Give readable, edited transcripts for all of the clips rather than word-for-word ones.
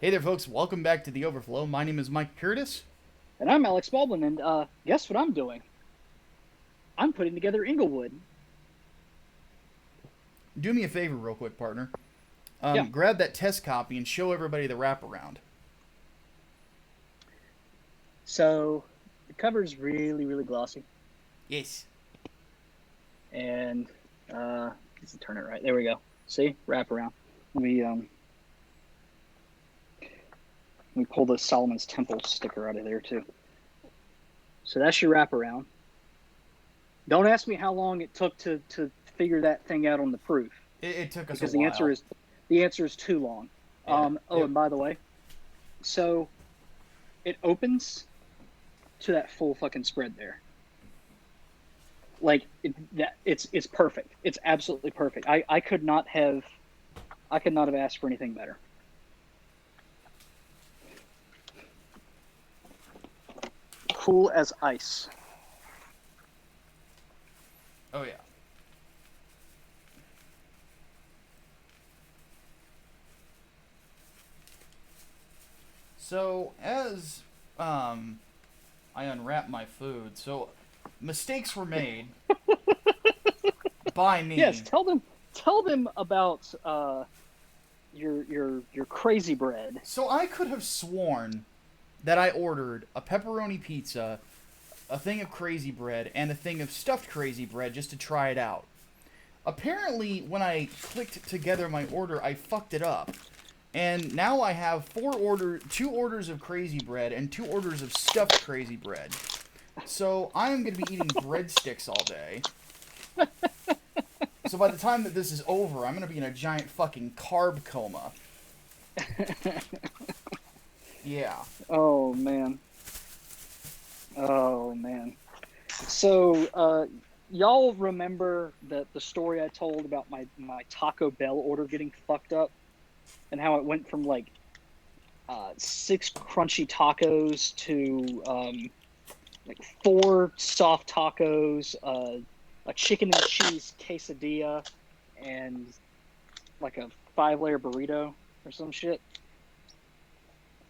Hey there, folks. Welcome back to the Overflow. My name is Mike Curtis. And I'm Alex Baldwin, and guess what I'm doing? I'm putting together Inglewood. Do me a favor, real quick, partner. Yeah. Grab that test copy and show everybody the wraparound. So the cover's really, really glossy, Yes. and let's turn it right. There we go. See, wrap around. Let me pull the Solomon's Temple sticker out of there too. So that's your wraparound. Don't ask me how long it took to figure that thing out on the proof, It took us a because while. the answer is too long. Yeah. And by the way, so it opens to that full fucking spread there. Like it's perfect. It's absolutely perfect. I could not have asked for anything better. Cool as ice. Oh, yeah. So, as I unwrap my food, so mistakes were made by Yes, me. tell them about your crazy bread. So, I could have sworn that I ordered a pepperoni pizza, a thing of crazy bread, and a thing of stuffed crazy bread just to try it out. Apparently, when I clicked together my order, I fucked it up. And now I have two orders of crazy bread and two orders of stuffed crazy bread. So I am going to be eating breadsticks all day. So by the time that this is over, I'm going to be in a giant fucking carb coma. Yeah. Oh man. Oh man. So y'all remember the story I told about my Taco Bell order getting fucked up, and how it went from like six crunchy tacos to like four soft tacos, a chicken and cheese quesadilla, and like a 5-layer burrito or some shit.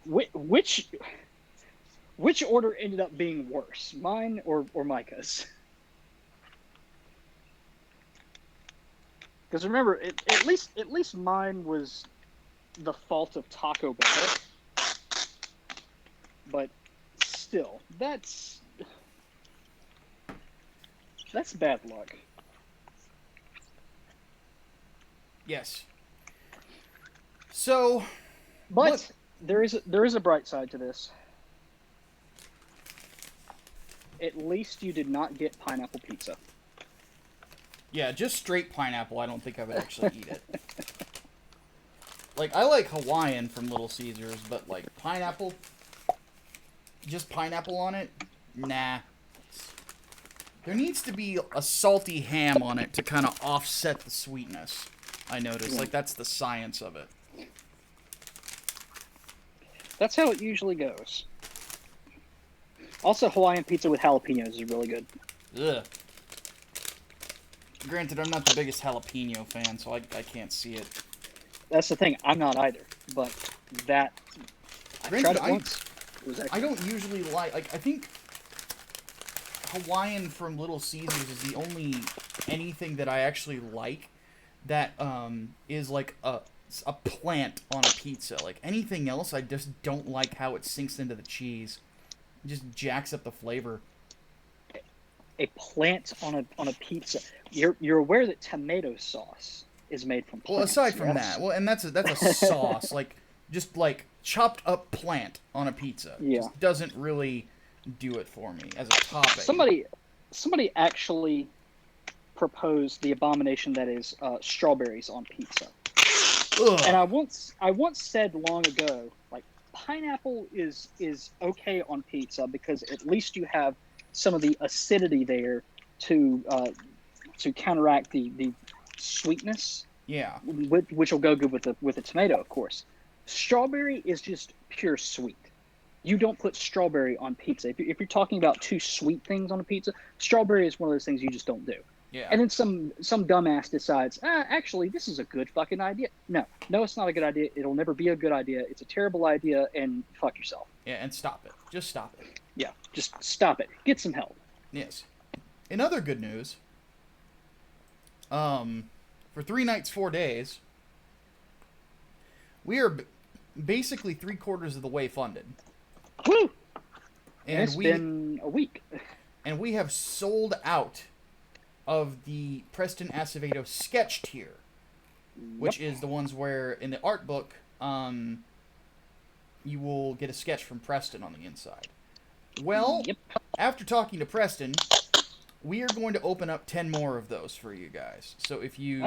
Which which order ended up being worse, mine or Micah's? Because remember, at least mine was the fault of Taco Bell, but still, that's bad luck. Yes. So, what? But there is a bright side to this. At least you did not get pineapple pizza. Yeah, just straight pineapple. I don't think I would actually eat it. Like, I like Hawaiian from Little Caesars, but like pineapple, just pineapple on it, nah. There needs to be a salty ham on it to kind of offset the sweetness. I noticed. Yeah. Like, that's the science of it. That's how it usually goes. Also, Hawaiian pizza with jalapenos is really good. Ugh. Granted, I'm not the biggest jalapeno fan, so I can't see it. That's the thing. I'm not either. But that I tried Granted, it once. It was I excellent. don't usually like I think Hawaiian from Little Caesars is the only anything that I actually like that is like a plant on a pizza. Like anything else, I just don't like how it sinks into the cheese. It just jacks up the flavor. A plant on a pizza. You're aware that tomato sauce is made from Well, aside plants, from that, yes? well, and that's a sauce, like just like chopped up plant on a pizza. Yeah. Just doesn't really do it for me as a topping. Somebody somebody actually proposed the abomination that is strawberries on pizza. And Ugh. I once said long ago, like, pineapple is okay on pizza because at least you have some of the acidity there to counteract the sweetness, Yeah. which will go good with the tomato, of course. Strawberry is just pure sweet. You don't put strawberry on pizza. If you're talking about two sweet things on a pizza, strawberry is one of those things you just don't do. Yeah. And then some dumbass decides, actually, this is a good fucking idea. No, it's not a good idea. It'll never be a good idea. It's a terrible idea, and fuck yourself. Yeah, and stop it. Just stop it. Yeah, just stop it. Get some help. Yes. In other good news, for 3 nights, 4 days, we are basically 3/4 of the way funded. Woo! And it's been a week. And we have sold out of the Preston Acevedo sketch tier, which is the ones where in the art book, you will get a sketch from Preston on the inside. Well, after talking to Preston, we are going to open up 10 more of those for you guys. So if you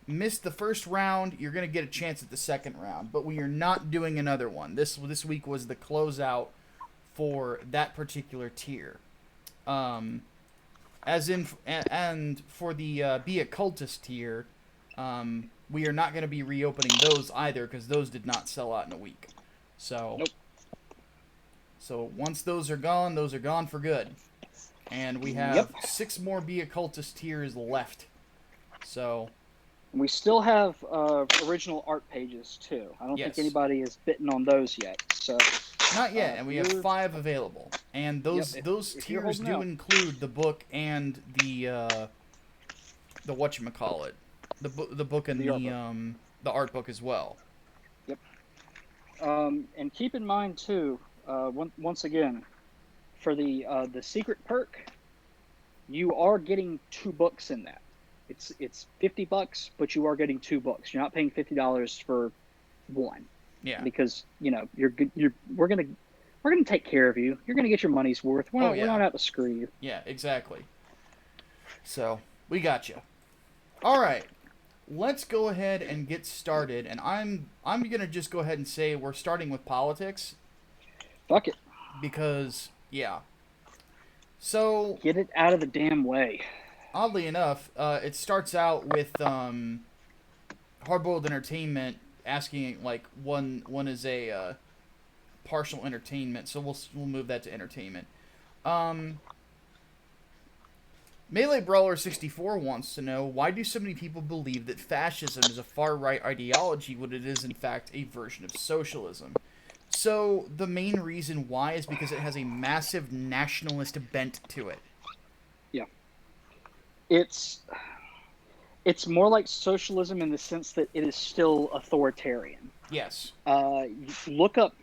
missed the first round, you're going to get a chance at the second round. But we are not doing another one. This week was the closeout for that particular tier. And for the Be a Cultist tier, we are not going to be reopening those either because those did not sell out in a week. So, so once those are gone for good. And we have 6 more Be a Cultist tiers left. So we still have original art pages too. I don't think anybody has bitten on those yet. So not yet, and we have 5 available. And those tiers do include the book and the whatchamacallit, the book and the art book as well. Yep. And keep in mind too, once again, for the secret perk, you are getting 2 books in that. It's $50, but you are getting 2 books. You're not paying $50 for one. Yeah. Because we're gonna take care of you. You're gonna get your money's worth. We're not out to screw you. Yeah, exactly. So we got you. All right, let's go ahead and get started. And I'm gonna just go ahead and say we're starting with politics. Fuck it. Because so get it out of the damn way. Oddly enough, it starts out with Hardboiled Entertainment asking like one is a partial entertainment, so we'll move that to entertainment. Melee Brawler 64 wants to know, why do so many people believe that fascism is a far-right ideology when it is in fact a version of socialism? So the main reason why is because it has a massive nationalist bent to it. Yeah. It's more like socialism in the sense that it is still authoritarian. Yes. Look up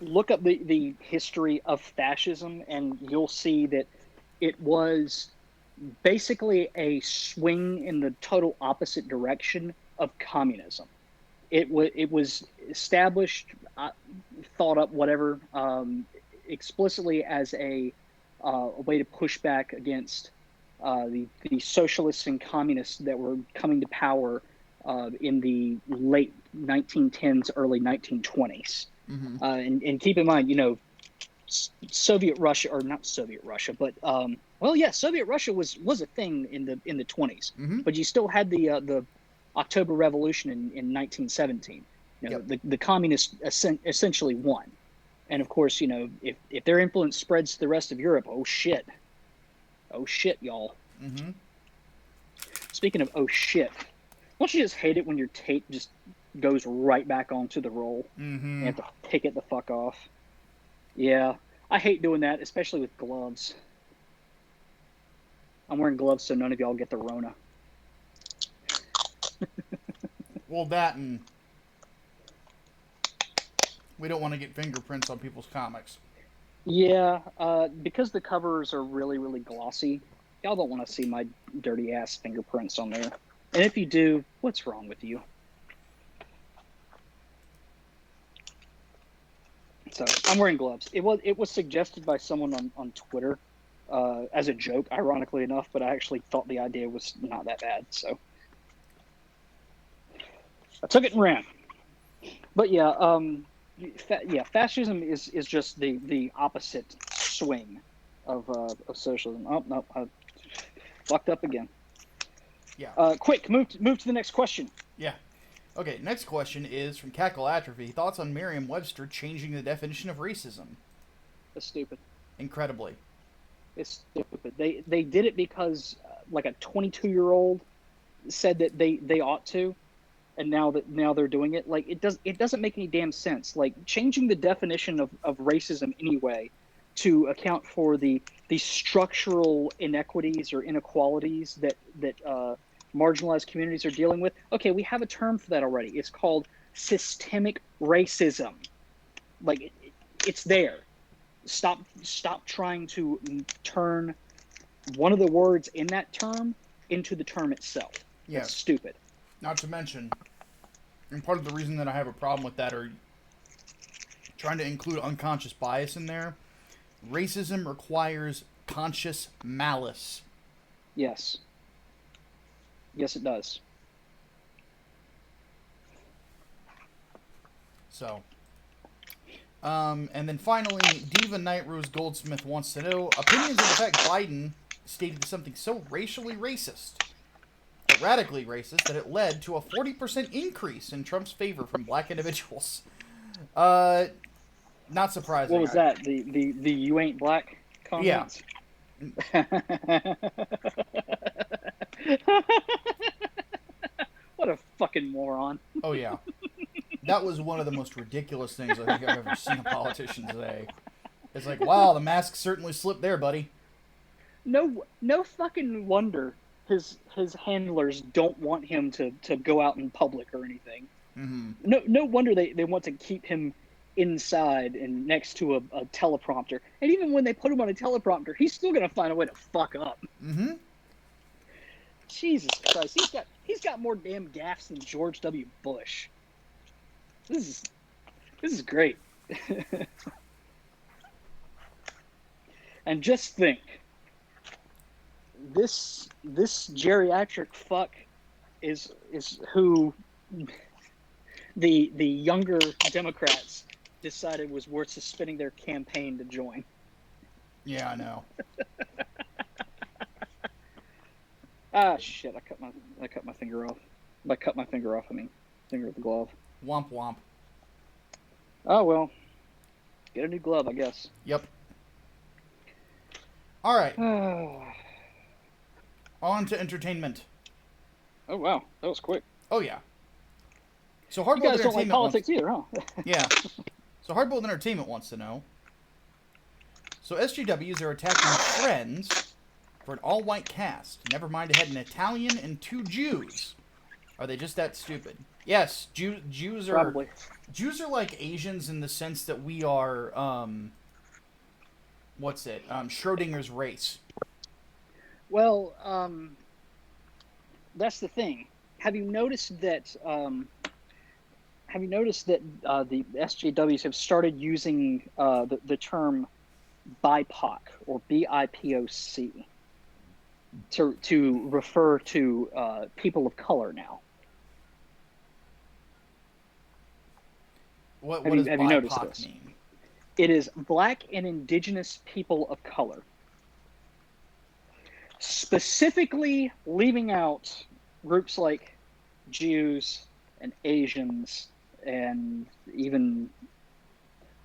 the history of fascism, and you'll see that it was basically a swing in the total opposite direction of communism. It was established, thought up, whatever, explicitly as a way to push back against the socialists and communists that were coming to power in the late 1910s, early 1920s. Mm-hmm. And keep in mind, Soviet Russia, or not Soviet Russia, but Soviet Russia was a thing in the 20s. Mm-hmm. But you still had the October Revolution in 1917. The communists essentially won. And of course, if their influence spreads to the rest of Europe, oh shit, y'all. Mm-hmm. Speaking of oh shit, don't you just hate it when your tape just goes right back onto the roll? Mm-hmm. You have to pick it the fuck off. Yeah, I hate doing that, especially with gloves. I'm wearing gloves so none of y'all get the Rona. Well, that and we don't want to get fingerprints on people's comics. Yeah, because the covers are really, really glossy, y'all don't want to see my dirty ass fingerprints on there. And if you do, what's wrong with you? So I'm wearing gloves. It was suggested by someone on Twitter as a joke, ironically enough, but I actually thought the idea was not that bad. So I took it and ran. But fascism is just the opposite swing of socialism. Oh no, I fucked up again. Yeah. Quick, move to the next question. Yeah. Okay, next question is from Cackle Atrophy. Thoughts on Merriam-Webster changing the definition of racism? It's stupid. Incredibly. It's stupid. They did it because like a 22-year-old said that they ought to, and now they're doing it. Like, it doesn't make any damn sense. Like, changing the definition of racism anyway to account for the structural inequities or inequalities that marginalized communities are dealing with. Okay, we have a term for that already. It's called systemic racism. Like, it's there. Stop trying to turn one of the words in that term into the term itself. That's stupid. Not to mention, and part of the reason that I have a problem with that, or trying to include unconscious bias in there, racism requires conscious malice. Yes. Yes, it does. So, and then finally, Diva Night Rose Goldsmith wants to know opinions of the fact Biden stated something so racially racist, but radically racist, that it led to a 40% increase in Trump's favor from black individuals. Not surprising. What was that? The you ain't black comments? Yeah. What a fucking moron. Oh, yeah. That was one of the most ridiculous things I think I've ever seen a politician say. It's like, wow, the mask certainly slipped there, buddy. No fucking wonder his handlers don't want him to go out in public or anything. Mm-hmm. No wonder they want to keep him inside and next to a teleprompter. And even when they put him on a teleprompter, he's still gonna find a way to fuck up. Mm-hmm. Jesus Christ, he's got more damn gaffes than George W. Bush. This is great. And just think, this geriatric fuck is who the younger Democrats decided was worth suspending their campaign to join. Yeah, I know. Ah, shit! I cut my finger off. By cut my finger off, I mean finger of the glove. Womp womp. Oh well, get a new glove, I guess. Yep. All right. On to entertainment. Oh wow, that was quick. Oh yeah. So You guys don't like politics either, huh? Yeah. So Hardboiled Entertainment wants to know. So SJWs are attacking Friends for an all-white cast. Never mind, it had an Italian and 2 Jews. Are they just that stupid? Yes, Jews are... Probably. Jews are like Asians in the sense that we are, what's it? Schrodinger's race. Well, that's the thing. Have you noticed that the SJWs have started using the term BIPOC or BIPOC to refer to people of color now? What does have you noticed BIPOC this? mean? It is Black and Indigenous people of color. Specifically leaving out groups like Jews and Asians and even,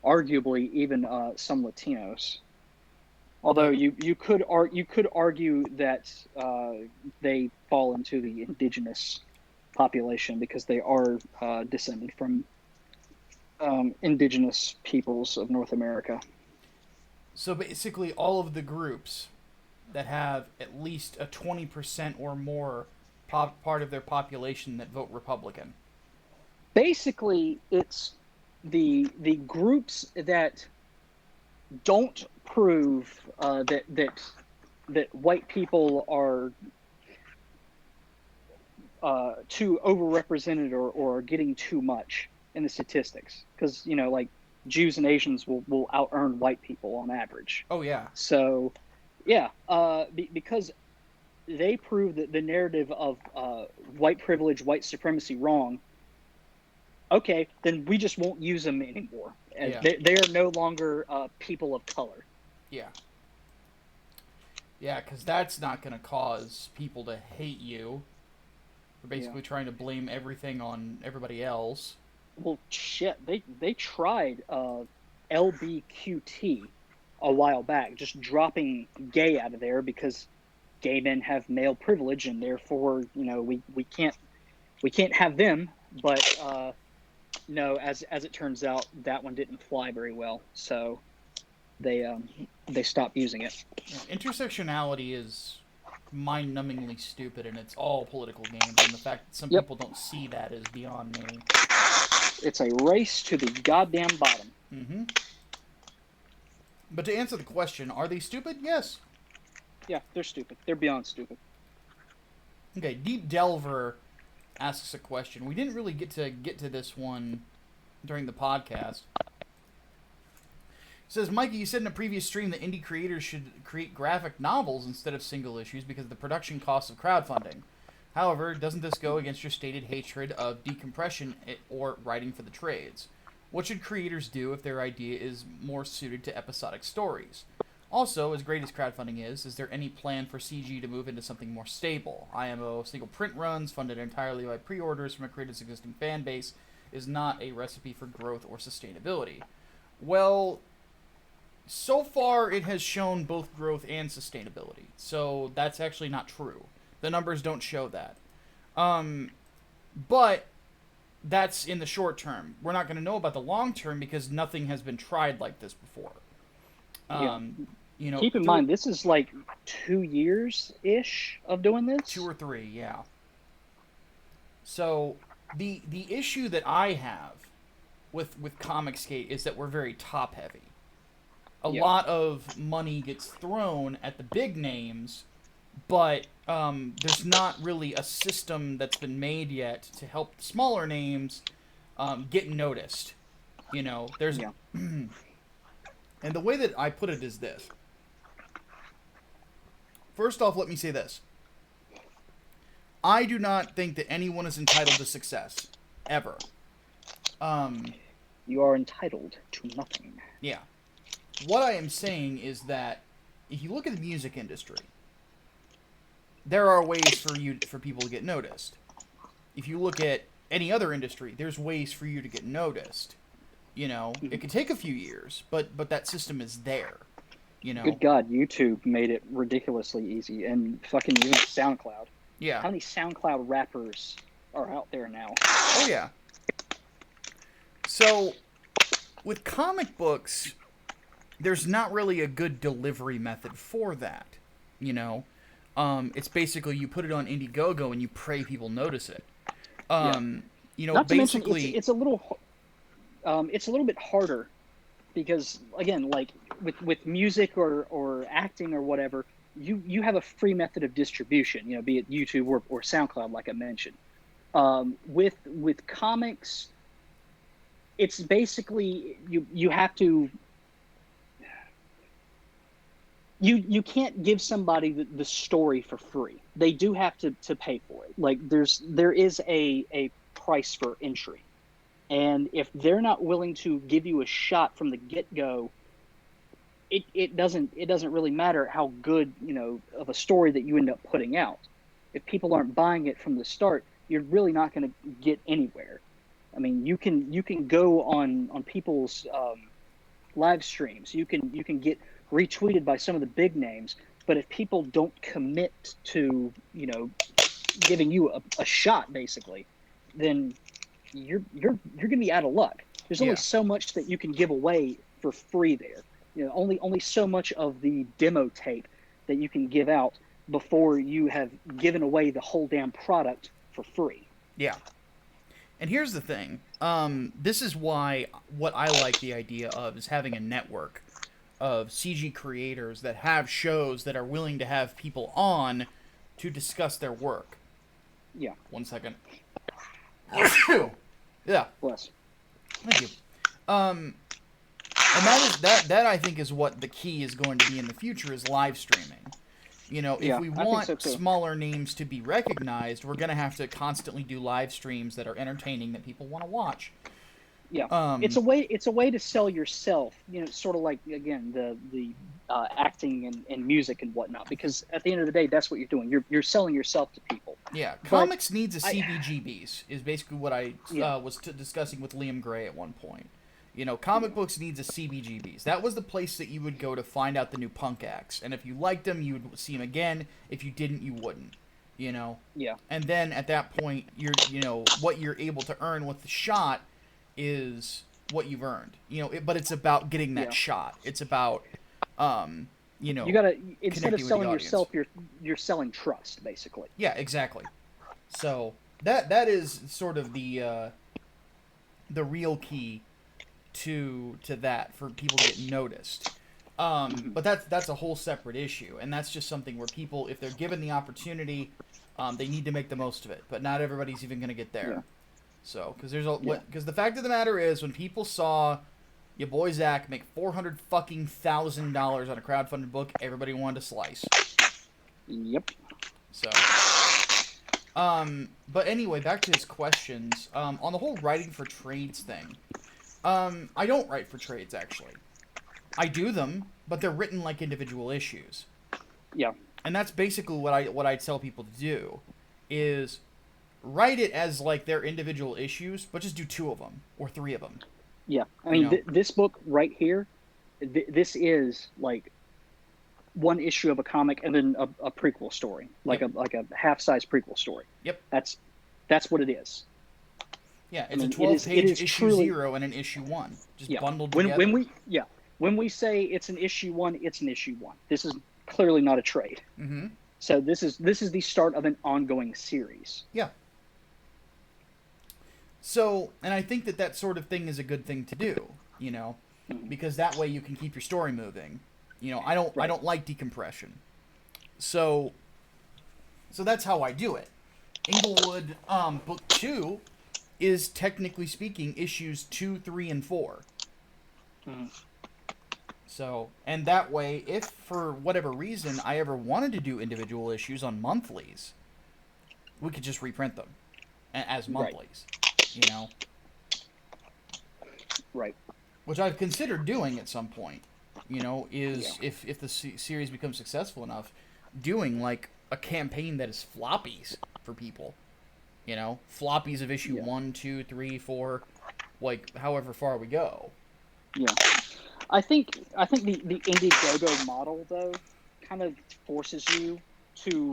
arguably, even some Latinos. Although you could argue that they fall into the indigenous population because they are descended from indigenous peoples of North America. So basically, all of the groups that have at least a 20% or more part of their population that vote Republican. Basically, it's the groups that don't prove that white people are too overrepresented or getting too much in the statistics, because like Jews and Asians will out earn white people on average. Oh yeah. So yeah, because they prove that the narrative of white privilege, white supremacy wrong. Okay, then we just won't use them anymore. Yeah. They are no longer people of color. Yeah. Yeah, because that's not going to cause people to hate you. They're basically trying to blame everything on everybody else. Well, shit, they tried LBQT a while back, just dropping gay out of there because gay men have male privilege, and therefore, we can't have them. But no, as it turns out, that one didn't fly very well, so they stopped using it. Intersectionality is mind-numbingly stupid, and it's all political games, and the fact that some Yep. people don't see that is beyond me. It's a race to the goddamn bottom. Mm-hmm. But to answer the question, are they stupid? Yes. Yeah, they're stupid. They're beyond stupid. Okay, Deep Delver asks a question. We didn't really get to this one during the podcast. It says, Mikey, you said in a previous stream that indie creators should create graphic novels instead of single issues because of the production costs of crowdfunding. However, doesn't this go against your stated hatred of decompression or writing for the trades? What should creators do if their idea is more suited to episodic stories? Also, as great as crowdfunding is there any plan for CG to move into something more stable? IMO single print runs funded entirely by pre-orders from a creator's existing fan base is not a recipe for growth or sustainability. Well, so far it has shown both growth and sustainability, so that's actually not true. The numbers don't show that. But that's in the short term. We're not going to know about the long term because nothing has been tried like this before. Keep in mind, this is like 2 years-ish of doing this. 2 or 3, yeah. So the issue that I have with Comicsgate is that we're very top heavy. A lot of money gets thrown at the big names, but there's not really a system that's been made yet to help the smaller names get noticed. There's and the way that I put it is this. First off, let me say this. I do not think that anyone is entitled to success. Ever. You are entitled to nothing. Yeah. What I am saying is that if you look at the music industry, there are ways for people to get noticed. If you look at any other industry, there's ways for you to get noticed. It could take a few years, but that system is there. Good God, YouTube made it ridiculously easy, and fucking even SoundCloud. Yeah. How many SoundCloud rappers are out there now? Oh yeah. So, with comic books, there's not really a good delivery method for that. It's basically you put it on Indiegogo and you pray people notice it. Not basically, to mention, it's a little bit harder because, again, like with music or acting or whatever, you have a free method of distribution, be it YouTube or SoundCloud, like I mentioned. With comics, it's basically you have to. You can't give somebody the story for free. They do have to pay for it. Like there is a price for entry. And if they're not willing to give you a shot from the get-go, it doesn't really matter how good, of a story that you end up putting out. If people aren't buying it from the start, you're really not going to get anywhere. I mean, you can go on people's live streams. You can get retweeted by some of the big names, but if people don't commit to giving you a shot, basically, then you're gonna be out of luck. There's only so much that you can give away for free there. Only so much of the demo tape that you can give out before you have given away the whole damn product for free. Yeah. And here's the thing. This is why what I like the idea of is having a network of CG creators that have shows that are willing to have people on to discuss their work. Yeah. 1 second. Yeah. Bless. Thank you. And that I think is what the key is going to be in the future is live streaming. If we want smaller names to be recognized, we're going to have to constantly do live streams that are entertaining that people want to watch. Yeah, it's a way to sell yourself. Sort of like, again, the acting and music and whatnot. Because at the end of the day, that's what you're doing. You're selling yourself to people. Yeah, comics needs a CBGBs is basically what I was discussing with Liam Gray at one point. You know, comic books needs a CBGBs. That was the place that you would go to find out the new punk acts. And if you liked them, you would see them again. If you didn't, you wouldn't. You know? Yeah. And then at that point, what you're able to earn with the shot is what you've earned. You know, but it's about getting that shot. It's about, you gotta, instead of connecting with the selling audience. yourself, you're selling trust, basically. Yeah, exactly. So that is sort of the real key to that for people to get noticed. But that's a whole separate issue, and that's just something where people, if they're given the opportunity, they need to make the most of it. But not everybody's even going to get there. Yeah. So, because the fact of the matter is, when people saw your boy Zach make $400,000 on a crowdfunded book, everybody wanted to slice. Yep. So, but anyway, back to his questions. On the whole writing for trades thing, I don't write for trades, actually. I do them, but they're written like individual issues. Yeah. And that's basically what I tell people to do, is write it as like their individual issues, but just do 2 of them or 3 of them. Yeah. I mean, this book right here, this is like one issue of a comic and then a prequel story, like a half-size prequel story. Yep. That's what it is. Yeah, it's a 12-page issue truly, 0 and an issue 1, just bundled together. When we say it's an issue 1, it's an issue 1. This is clearly not a trade. Mm-hmm. So this is the start of an ongoing series. Yeah. So, and I think that sort of thing is a good thing to do, you know, because that way you can keep your story moving. You know, I don't like decompression. So that's how I do it. Inglewood, book 2 is, technically speaking, issues 2, 3, and 4. Mm-hmm. So, and that way, if for whatever reason I ever wanted to do individual issues on monthlies, we could just reprint them as monthlies, you know? Right. Which I've considered doing at some point, you know, if the series becomes successful enough, doing like a campaign that is floppies for people, you know? Floppies of issue 1, 2, 3, 4, like however far we go. Yeah. I think the Indiegogo model, though, kind of forces you to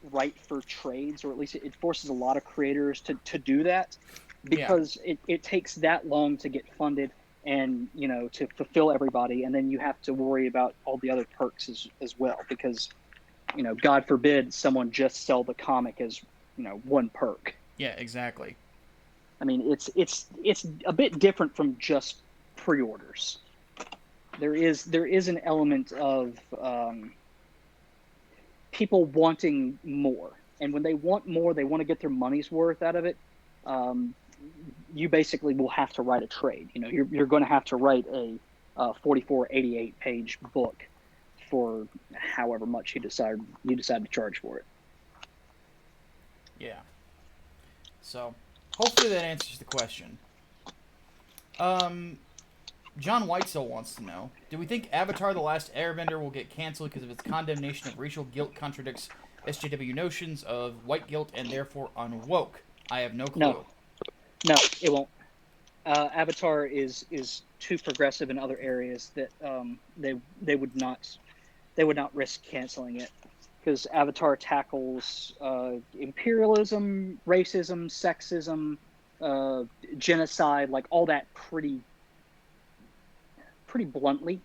write for trades, or at least it forces a lot of creators to do that, because it takes that long to get funded and, you know, to fulfill everybody, and then you have to worry about all the other perks as well, because, you know, God forbid someone just sell the comic as, you know, one perk. Yeah, exactly. I mean, it's a bit different from just pre-orders. There is an element of people wanting more, and when they want more, they want to get their money's worth out of it. You basically will have to write a trade. You know, you're going to have to write a 44, 88 page book for however much you decide to charge for it. Yeah. So hopefully that answers the question. John Whitesell wants to know, do we think Avatar The Last Airbender will get canceled because of its condemnation of racial guilt contradicts SJW notions of white guilt and therefore unwoke? I have no clue. No, it won't. Avatar is too progressive in other areas that they would not risk canceling it, because Avatar tackles imperialism, racism, sexism, genocide, like all that pretty bluntly.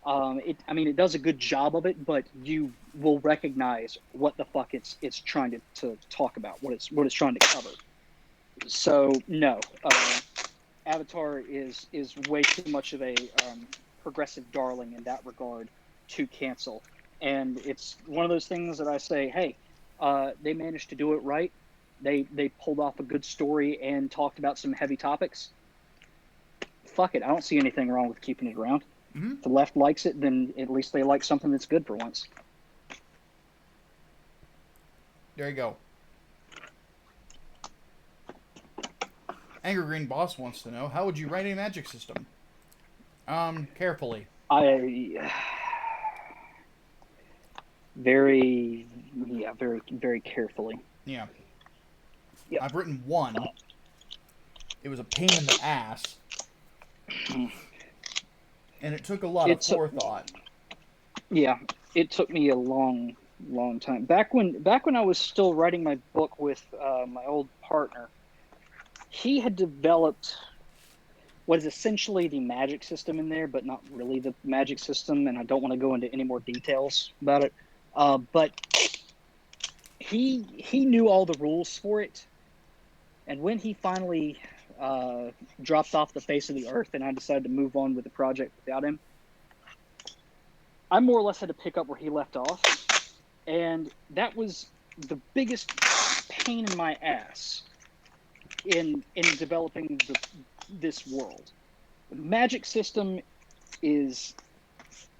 It does a good job of it, but you will recognize what the fuck it's trying to talk about, what it's trying to cover. So no, Avatar is way too much of a progressive darling in that regard to cancel, and it's one of those things that I say, hey, they managed to do it right. They pulled off a good story and talked about some heavy topics. Fuck it, I don't see anything wrong with keeping it around. Mm-hmm. If the left likes it, then at least they like something that's good for once. There you go. Angry Green Boss wants to know, how would you write a magic system? Carefully. Very carefully. Yeah. Yep. I've written one. It was a pain in the ass. And it took a lot of It's forethought. yeah, it took me a long, long time. Back when I was still writing my book with my old partner, he had developed what is essentially the magic system in there, but not really the magic system. And I don't want to go into any more details about it. But he knew all the rules for it, and when he finally dropped off the face of the earth, and I decided to move on with the project without him, I more or less had to pick up where he left off, and that was the biggest pain in my ass in developing this world. The magic system is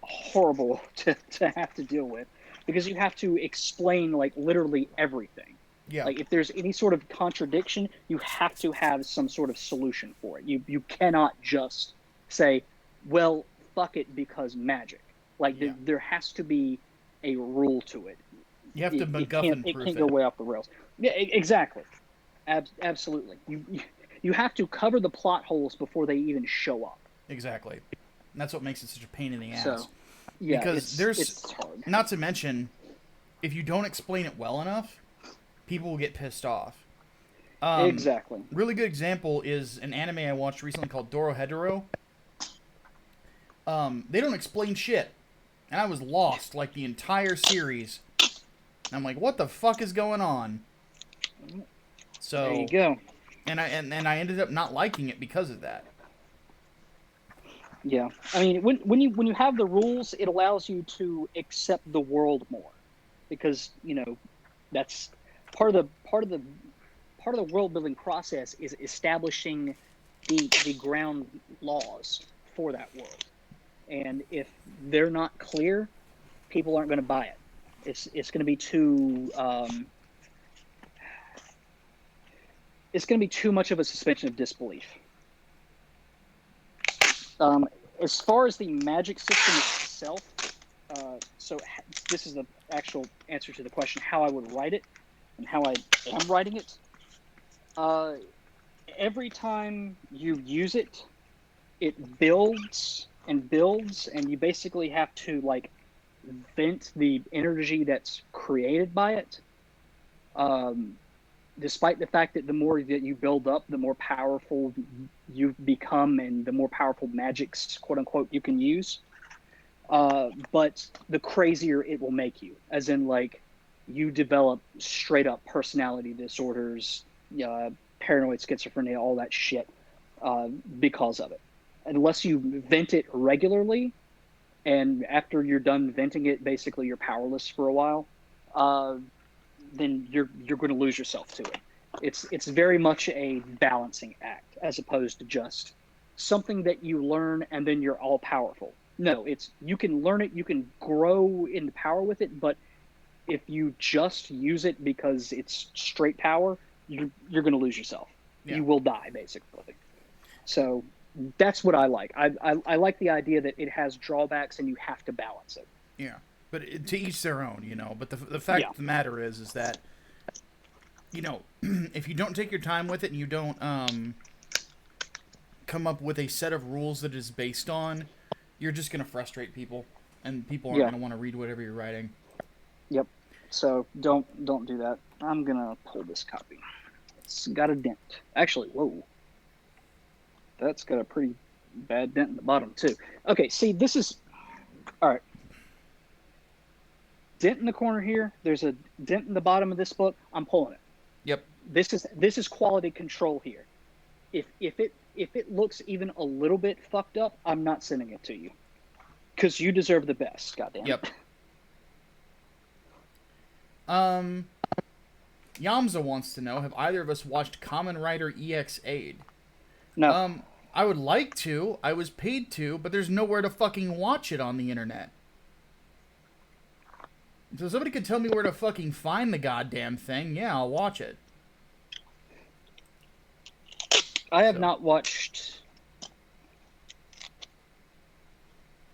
horrible to have to deal with because you have to explain like literally everything. Yeah. Like if there's any sort of contradiction, you have to have some sort of solution for it. You cannot just say, well, fuck it because magic. Like there has to be a rule to it. You have to MacGuffin It proof can't go way off the rails. Yeah, exactly. Absolutely. You have to cover the plot holes before they even show up. Exactly. And that's what makes it such a pain in the ass. So, yeah, because it's hard. Not to mention, if you don't explain it well enough, people will get pissed off. Exactly. Really good example is an anime I watched recently called Dorohedoro. They don't explain shit. And I was lost like the entire series. And I'm like, what the fuck is going on? So there you go. And I ended up not liking it because of that. Yeah, I mean, when you have the rules, it allows you to accept the world more, because that's part of the world building process is establishing the ground laws for that world, and if they're not clear, people aren't going to buy it. It's going to be too it's going to be too much of a suspension of disbelief. As far as the magic system itself, so this is the actual answer to the question, how I would write it and how I am writing it. Every time you use it, it builds and builds, and you basically have to like vent the energy that's created by it. Despite the fact that the more that you build up, the more powerful you become and the more powerful magics, quote unquote, you can use. But the crazier it will make you, as in like you develop straight up personality disorders, paranoid schizophrenia, all that shit, because of it. Unless you vent it regularly, and after you're done venting it, basically you're powerless for a while, then you're going to lose yourself to it. It's very much a balancing act, as opposed to just something that you learn and then you're all powerful. No, it's you can learn it, you can grow into power with it, but if you just use it because it's straight power, you're going to lose yourself. Yeah. You will die, basically. So that's what I like. I like the idea that it has drawbacks and you have to balance it. Yeah. But to each their own, But the fact of the matter is that, if you don't take your time with it and you don't come up with a set of rules that it is based on, you're just going to frustrate people, and people aren't going to want to read whatever you're writing. Yep. So don't do that. I'm going to pull this copy. It's got a dent. Actually, whoa. That's got a pretty bad dent in the bottom, too. Okay, see, this is... All right. Dent in the corner here. There's a dent in the bottom of this book. I'm pulling it. Yep. This is quality control here. If it looks even a little bit fucked up, I'm not sending it to you, because you deserve the best. Goddamn. Yep. Yamza wants to know: have either of us watched Kamen Rider EX Aid? No. I would like to. I was paid to, but there's nowhere to fucking watch it on the internet. So somebody could tell me where to fucking find the goddamn thing. Yeah, I'll watch it. I have not watched.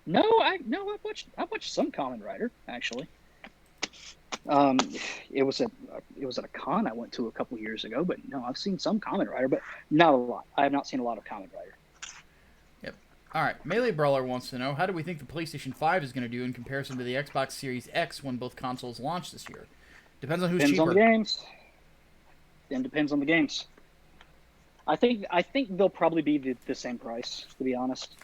I've watched some Kamen Rider, actually. It was at a con I went to a couple years ago, but no, I've seen some Kamen Rider, but not a lot. I have not seen a lot of Kamen Rider. All right, Melee Brawler wants to know, how do we think the PlayStation 5 is going to do in comparison to the Xbox Series X when both consoles launch this year? Depends on who's Depends on cheaper. the games. And depends on the games. I think they'll probably be the same price, to be honest.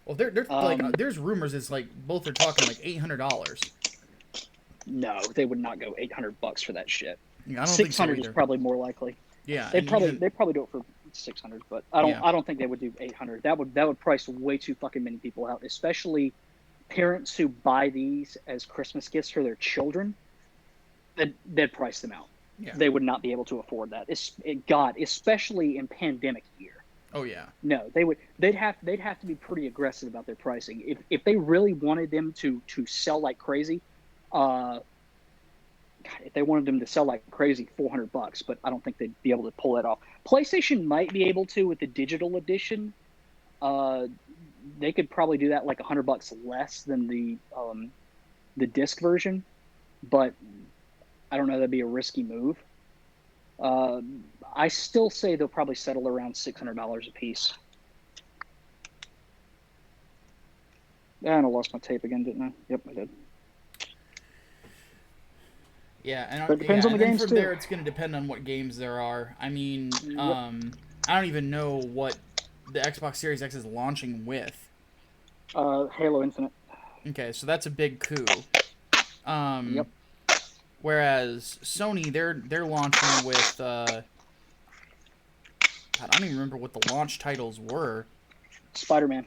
Well, there's rumors it's like both are talking like $800. No, they would not go $800 for that shit. Yeah, I don't think so 600 is either. probably more likely. Yeah, They probably do it for 600, but I don't think they would do 800. That would price way too fucking many people out, especially parents who buy these as Christmas gifts for their children. They'd price them out. Yeah. They would not be able to afford that. God, especially in pandemic year. Oh yeah. No, they'd have to be pretty aggressive about their pricing. If they really wanted them to sell like crazy, God, if they wanted them to sell like crazy, $400, but I don't think they'd be able to pull that off. PlayStation might be able to with the digital edition. They could probably do that like $100 less than the disc version, but I don't know. That'd be a risky move. I still say they'll probably settle around $600 a piece. And I lost my tape again, didn't I? Yep, I did. Yeah, and but it depends on the games from too. there, it's going to depend on what games there are. I mean, I don't even know what the Xbox Series X is launching with. Halo Infinite. Okay, so that's a big coup. Yep. Whereas Sony, they're launching with. God, I don't even remember what the launch titles were. Spider-Man.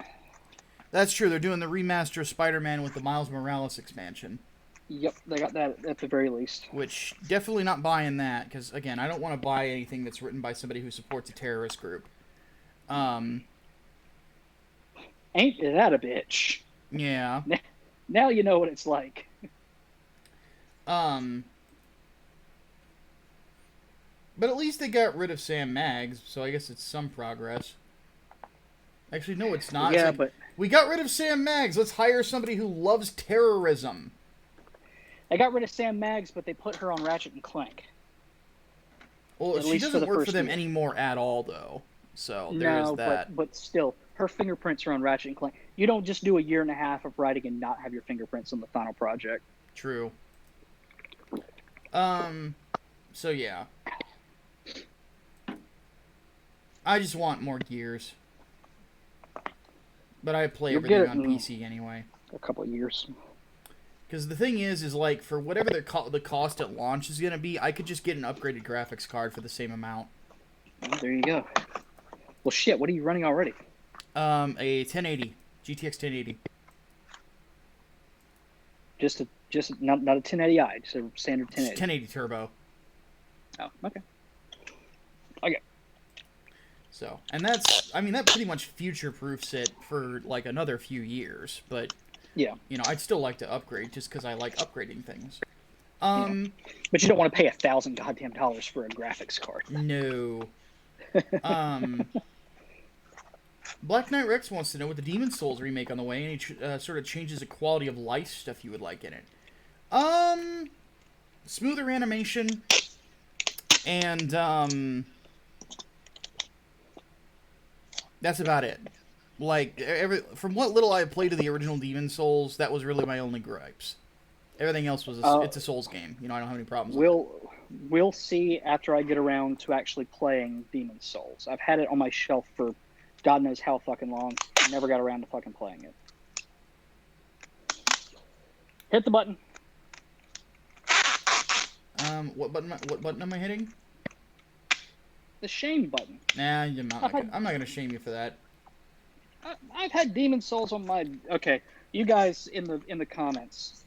That's true. They're doing the remaster of Spider-Man with the Miles Morales expansion. Yep, they got that at the very least. Which, definitely not buying that, because, again, I don't want to buy anything that's written by somebody who supports a terrorist group. Ain't that a bitch? Yeah. Now you know what it's like. But at least they got rid of Sam Maggs, so I guess it's some progress. Actually, no, it's not. Yeah, it's like, but we got rid of Sam Maggs. Let's hire somebody who loves terrorism. they got rid of Sam Maggs, but they put her on Ratchet and Clank. Well, At she least doesn't for the work for first them year. anymore at all, though. So there is that. But still, her fingerprints are on Ratchet and Clank. You don't just do a year and a half of writing and not have your fingerprints on the final project. True. So yeah. I just want more Gears. But I play everything on PC anyway. A couple of years. Because the thing is like, for whatever the cost at launch is going to be, I could just get an upgraded graphics card for the same amount. Well, there you go. Well, shit, what are you running already? A 1080. GTX 1080. Just not a 1080i, just a standard 1080. 1080 Turbo. Oh, okay. Okay. So, and that's, I mean, that pretty much future-proofs it for, like, another few years, but, yeah, you know, I'd still like to upgrade just because I like upgrading things. Yeah. But you don't want to pay $1,000 goddamn dollars for a graphics card. No. Black Knight Rex wants to know, with the Demon's Souls remake on the way, any sort of changes of quality of life stuff you would like in it. Smoother animation, and, that's about it. Like, from what little I played of the original Demon's Souls, that was really my only gripes. Everything else was it's a Souls game. You know, I don't have any problems with it. We'll see after I get around to actually playing Demon's Souls. I've had it on my shelf for God knows how fucking long. Never got around to fucking playing it. Hit the button. What button am I hitting? The shame button. Nah, I'm not gonna shame you for that. I've had Demon's Souls on my. Okay, you guys in the comments,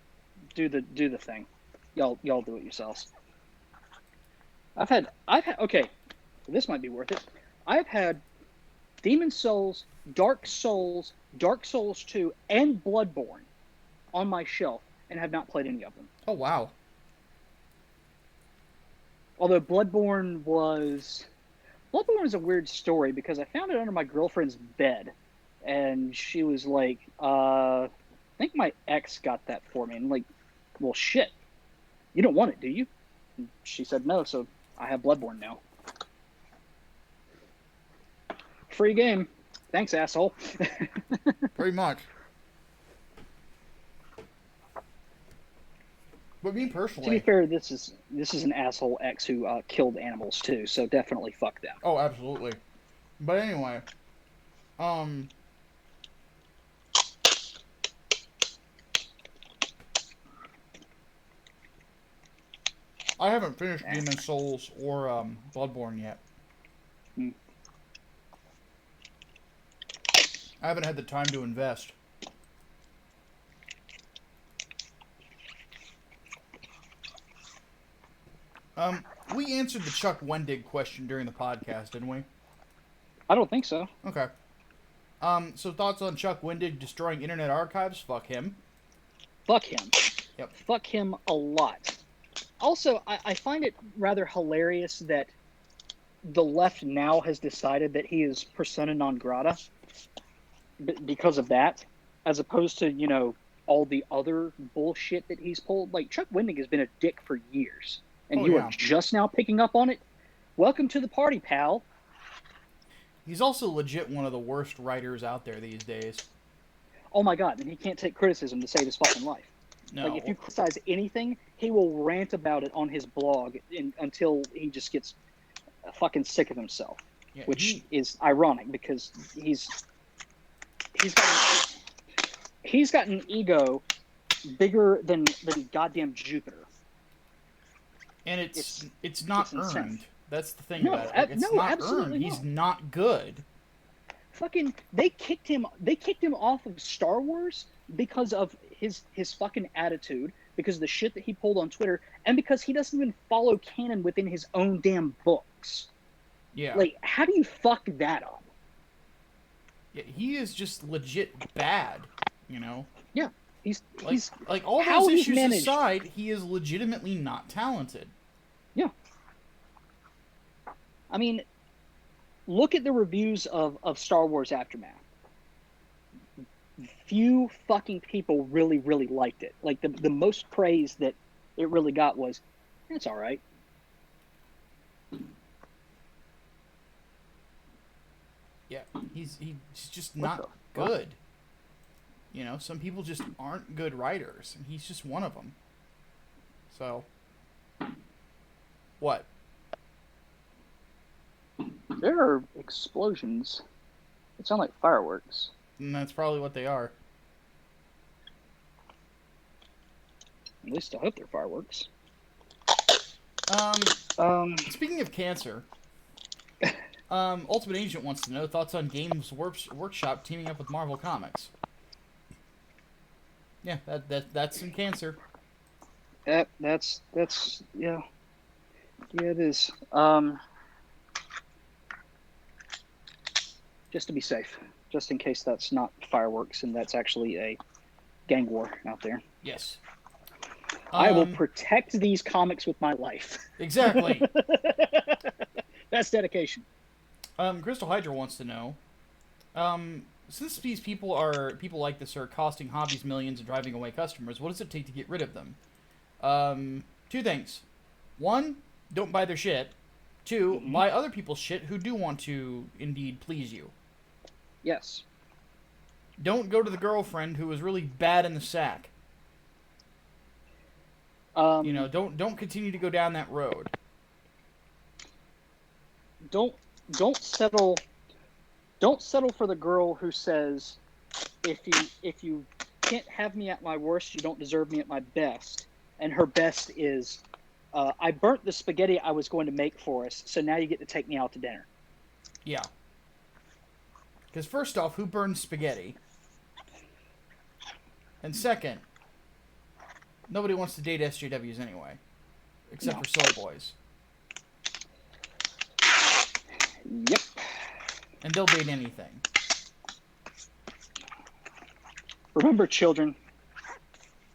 do the thing. Y'all do it yourselves. I've had. Okay, this might be worth it. I've had Demon's Souls, Dark Souls 2, and Bloodborne on my shelf, and have not played any of them. Oh wow. Although Bloodborne was a weird story because I found it under my girlfriend's bed, and she was like, I think my ex got that for me. And I'm like, well, shit, you don't want it, do you? And she said no, so I have Bloodborne now. Free game. Thanks, asshole. Pretty much. But me To be personally... fair, this is an asshole ex who killed animals too, so definitely fuck them. Oh, absolutely. But anyway, I haven't finished Demon's Souls or Bloodborne yet. Hmm. I haven't had the time to invest. We answered the Chuck Wendig question during the podcast, didn't we? I don't think so. Okay. So thoughts on Chuck Wendig destroying internet archives? Fuck him. Fuck him. Yep. Fuck him a lot. Also, I find it rather hilarious that the left now has decided that he is persona non grata because of that, as opposed to, you know, all the other bullshit that he's pulled. Like, Chuck Wendig has been a dick for years, and you are just now picking up on it? Welcome to the party, pal. He's also legit one of the worst writers out there these days. Oh my god, and he can't take criticism to save his fucking life. No. Like, if you criticize anything, he will rant about it on his blog until he just gets fucking sick of himself. Yeah, which is ironic because he's got an ego bigger than goddamn Jupiter. And it's not earned. Insane. That's the thing about it. Like, it's not absolutely earned. Not. He's not good. Fucking they kicked him off of Star Wars because of his fucking attitude, because of the shit that he pulled on Twitter, and because he doesn't even follow canon within his own damn books. Yeah. Like, how do you fuck that up? Yeah, he is just legit bad, you know? Yeah. He's like all those issues aside, he is legitimately not talented. Yeah. I mean, look at the reviews of Star Wars Aftermath. Few fucking people really, really liked it. Like, the most praise that it really got was, it's all right. Yeah, he's just not good. You know, some people just aren't good writers, and he's just one of them. So, what? There are explosions. It sound like fireworks. And that's probably what they are. At least I hope they're fireworks. Speaking of cancer, Ultimate Agent wants to know thoughts on Games Workshop teaming up with Marvel Comics. Yeah, that's some cancer. That's yeah. Yeah, it is. Just to be safe, just in case that's not fireworks and that's actually a gang war out there. Yes. I will protect these comics with my life. Exactly. That's dedication. Crystal Hydra wants to know, since these people like this are costing hobbies millions and driving away customers, what does it take to get rid of them? Two things. One, don't buy their shit. Two, buy other people's shit who do want to indeed please you. Yes. Don't go to the girlfriend who is really bad in the sack. You know, don't continue to go down that road. Don't settle for the girl who says, if you can't have me at my worst, you don't deserve me at my best. And her best is, I burnt the spaghetti I was going to make for us, so now you get to take me out to dinner. Yeah. Because first off, who burns spaghetti? And second, nobody wants to date SJWs anyway. Except for soy boys. Yep. And they'll date anything. Remember, children,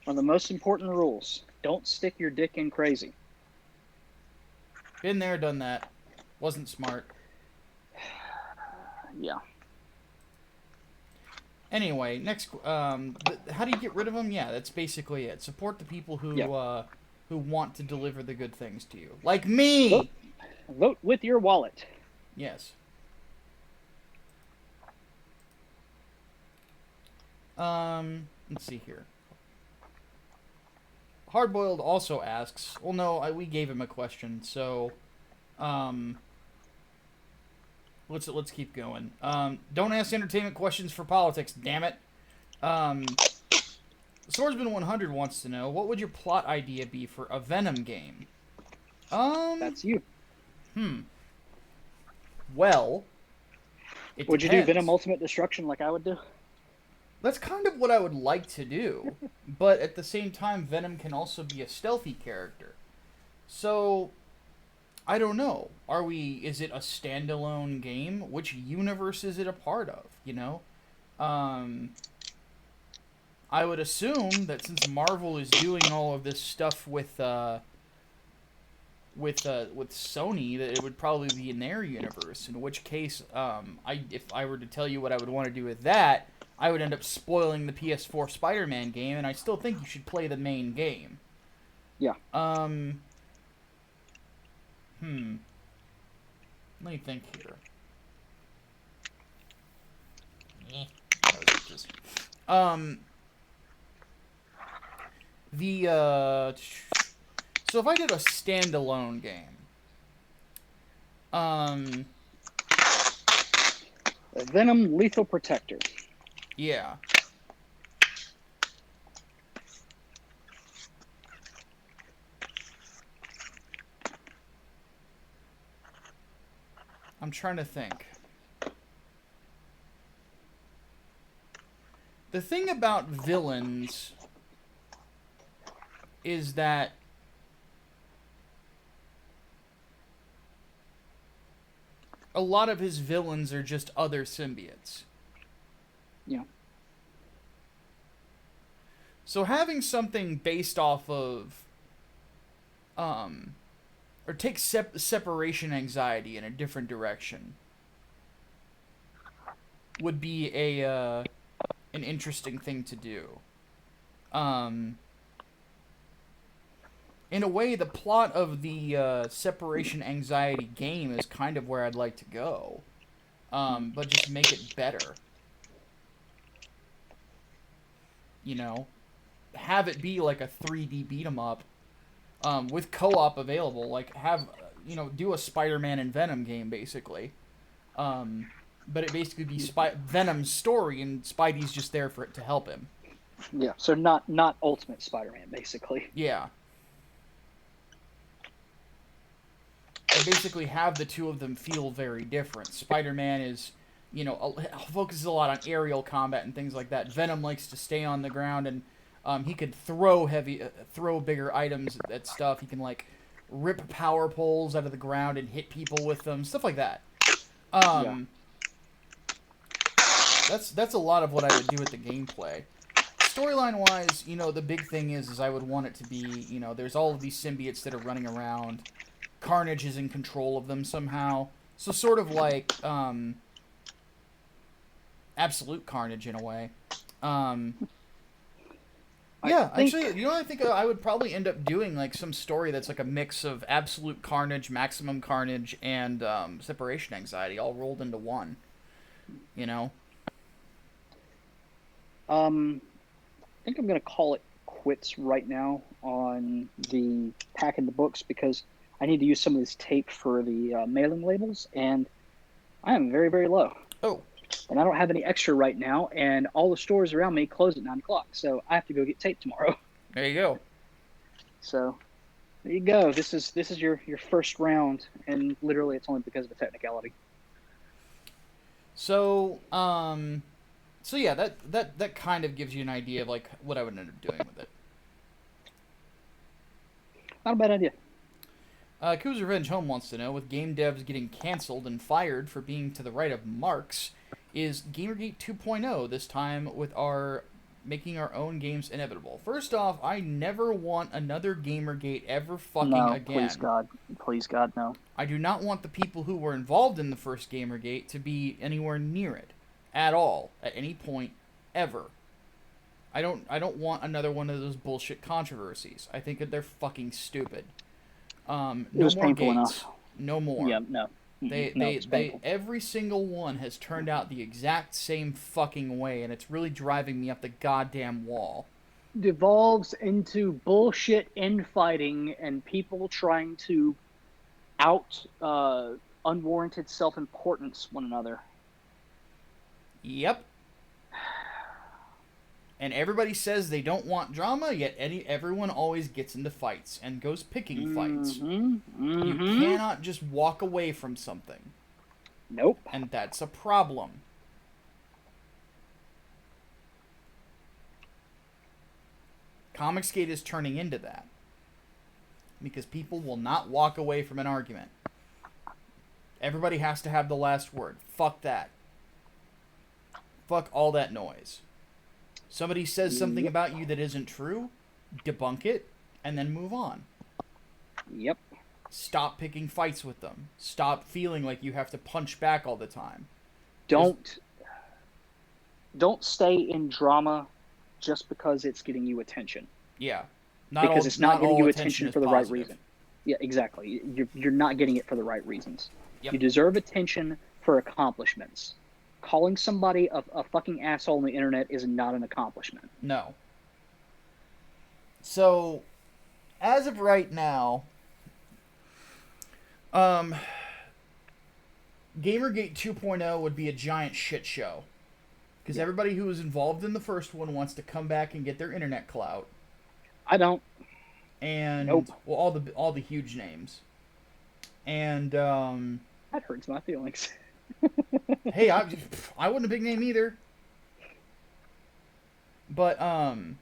one of the most important rules, don't stick your dick in crazy. Been there, done that. Wasn't smart. Yeah. Anyway, next, how do you get rid of them? Yeah, that's basically it. Support the people who want to deliver the good things to you. Like me! Vote with your wallet. Yes. Let's see here. Hardboiled also asks. Well, no, we gave him a question, so let's keep going. Don't ask entertainment questions for politics. Damn it. Swordsman 100 wants to know, what would your plot idea be for a Venom game? That's you. Well, it Would you depends. do Venom Ultimate Destruction like I would do? That's kind of what I would like to do, but at the same time, Venom can also be a stealthy character. So, I don't know. Is it a standalone game? Which universe is it a part of, you know? I would assume that since Marvel is doing all of this stuff with Sony, that it would probably be in their universe. In which case, if I were to tell you what I would want to do with that, I would end up spoiling the PS4 Spider-Man game, and I still think you should play the main game. Yeah. Let me think here. So if I did a standalone game, Venom Lethal Protector. Yeah. I'm trying to think. The thing about villains is that a lot of his villains are just other symbiotes. Yeah. So having something based off of, or take separation anxiety in a different direction would be an interesting thing to do. In a way, the plot of the separation anxiety game is kind of where I'd like to go, but just make it better. You know, have it be like a 3D beat 'em up, with co-op available. Like do a Spider-Man and Venom game basically, but it basically be Venom's story and Spidey's just there for it to help him. Yeah, so not Ultimate Spider-Man basically. Yeah. And basically have the two of them feel very different. Spider-Man is, focuses a lot on aerial combat and things like that. Venom likes to stay on the ground, and he could throw bigger items at stuff. He can rip power poles out of the ground and hit people with them, stuff like that. Yeah. That's a lot of what I would do with the gameplay. Storyline-wise, the big thing is I would want it to be, there's all of these symbiotes that are running around. Carnage is in control of them somehow. So sort of like Absolute Carnage in a way. Actually, I think I would probably end up doing some story that's like a mix of Absolute Carnage, Maximum Carnage, and Separation Anxiety all rolled into one. I think I'm going to call it quits right now on the pack in the books because I need to use some of this tape for the mailing labels, and I am very, very low. Oh. And I don't have any extra right now, and all the stores around me close at 9 o'clock, so I have to go get tape tomorrow. There you go. So, there you go. This is your first round, and literally it's only because of a technicality. So, yeah, that kind of gives you an idea of what I would end up doing with it. Not a bad idea. Coos Revenge Home wants to know, with game devs getting canceled and fired for being to the right of Marx, is Gamergate 2.0 this time with making our own games inevitable? First off, I never want another Gamergate ever fucking again. Please God, no. I do not want the people who were involved in the first Gamergate to be anywhere near it at all, at any point, ever. I don't want another one of those bullshit controversies. I think that they're fucking stupid. It was more painful gates. enough. No more. Yeah, no. No, it's painful. Every single one has turned out the exact same fucking way, and it's really driving me up the goddamn wall. Devolves into bullshit infighting and people trying to out unwarranted self-importance one another. Yep. And everybody says they don't want drama, yet everyone always gets into fights and goes picking fights. You cannot just walk away from something. Nope. And that's a problem. Comicsgate is turning into that. Because people will not walk away from an argument. Everybody has to have the last word. Fuck that. Fuck all that noise. Somebody says something about you that isn't true, debunk it, and then move on. Yep. Stop picking fights with them. Stop feeling like you have to punch back all the time. Don't stay in drama just because it's getting you attention. Yeah. Because it's not getting you attention for the right positive. reason. Yeah, exactly. You're not getting it for the right reasons. Yep. You deserve attention for accomplishments. Calling somebody a fucking asshole on the internet is not an accomplishment. No. So, as of right now, Gamergate 2.0 would be a giant shit show. Because everybody who was involved in the first one wants to come back and get their internet clout. I don't. And Nope. Well, all the huge names. And That hurts my feelings. hey, I wasn't a big name either. But and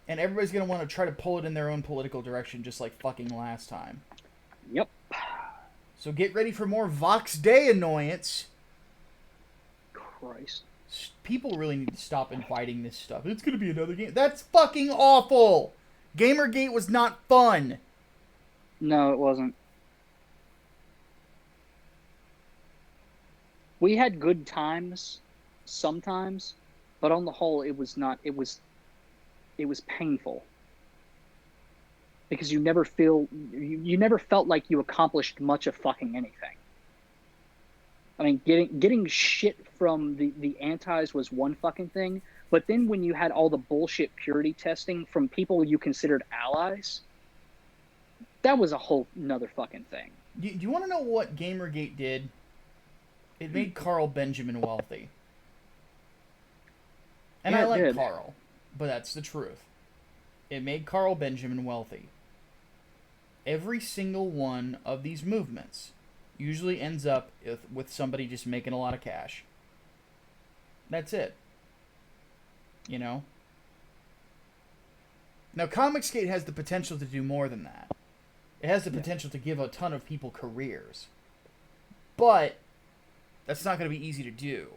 everybody's gonna want to try to pull it in their own political direction, just like fucking last time. Yep. So get ready for more Vox Day annoyance. Christ. People really need to stop inviting this stuff. It's gonna be another game. That's fucking awful. Gamergate was not fun. No, it wasn't. We had good times sometimes, but on the whole it was not. It was painful. Because you never felt like you accomplished much of fucking anything. I mean, getting shit from the antis was one fucking thing, but then when you had all the bullshit purity testing from people you considered allies, that was a whole nother fucking thing. Do you want to know what Gamergate did? It made Carl Benjamin wealthy. And I like Carl, but that's the truth. It made Carl Benjamin wealthy. Every single one of these movements usually ends up with somebody just making a lot of cash. That's it. You know? Now, Comicsgate has the potential to do more than that. It has the potential to give a ton of people careers. But that's not going to be easy to do.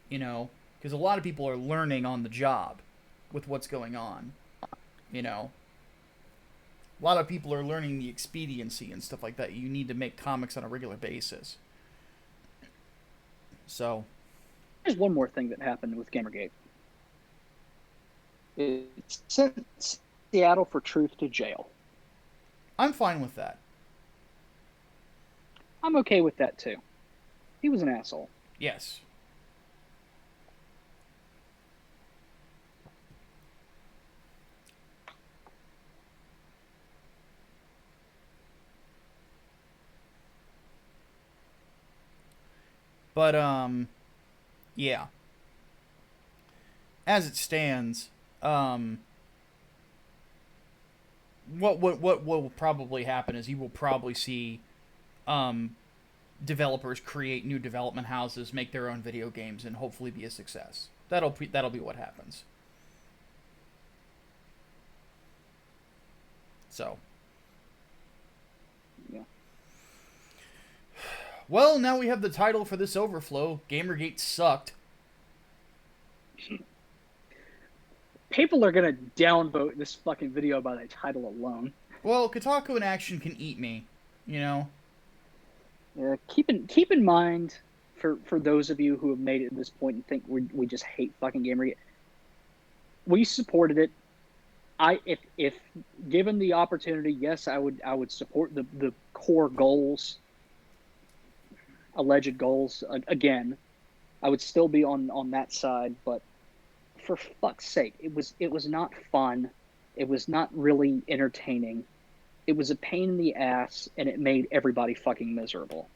You know? Because a lot of people are learning on the job with what's going on. You know? A lot of people are learning the expediency and stuff like that. You need to make comics on a regular basis. So. There's one more thing that happened with Gamergate. It sent Seattle for Truth to jail. I'm fine with that. I'm okay with that too. He was an asshole. Yes. But, yeah. As it stands, what will probably happen is you will probably see, developers create new development houses, make their own video games, and hopefully be a success. That'll be what happens. So. Yeah. Well, now we have the title for this overflow. Gamergate sucked. People are gonna downvote this fucking video by the title alone. Well, Kotaku and Action can eat me, you know? Yeah, keep in mind, for those of you who have made it to this point and think we just hate fucking Gamergate, we supported it. if given the opportunity, yes, I would support the core goals, alleged goals. Again, I would still be on that side, but for fuck's sake, it was not fun. It was not really entertaining. It was a pain in the ass, and it made everybody fucking miserable.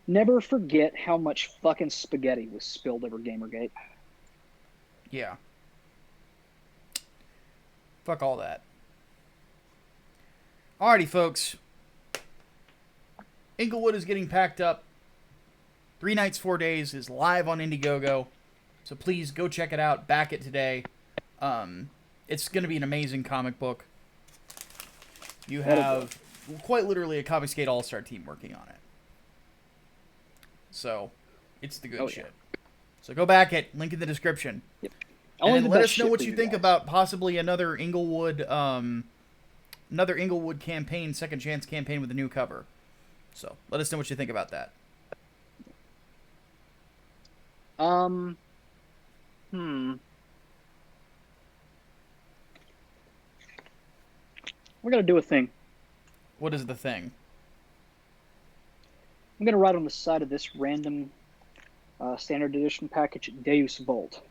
Never forget how much fucking spaghetti was spilled over Gamergate. Yeah. Fuck all that. Alrighty, folks. Inglewood is getting packed up. 3 Nights, 4 Days is live on Indiegogo. So please go check it out. Back it today. It's going to be an amazing comic book. You have quite literally a Comicsgate All-Star team working on it. So, it's the good shit. Yeah. So go back it. Link in the description. Yep. And let us know what you think about possibly another Inglewood campaign, Second Chance campaign with a new cover. So, let us know what you think about that. We're gonna do a thing. What is the thing? I'm gonna write on the side of this random standard edition package Deus Volt.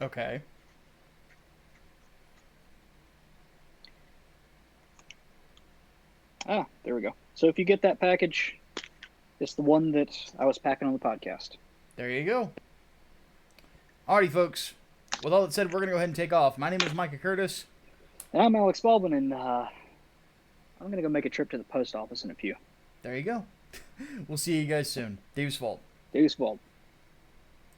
Okay. There we go. So if you get that package, it's the one that I was packing on the podcast. There you go. Alrighty, folks. With all that said, we're going to go ahead and take off. My name is Micah Curtis. And I'm Alex Baldwin, and I'm going to go make a trip to the post office in a few. There you go. We'll see you guys soon. Deus Volt. Deus Volt.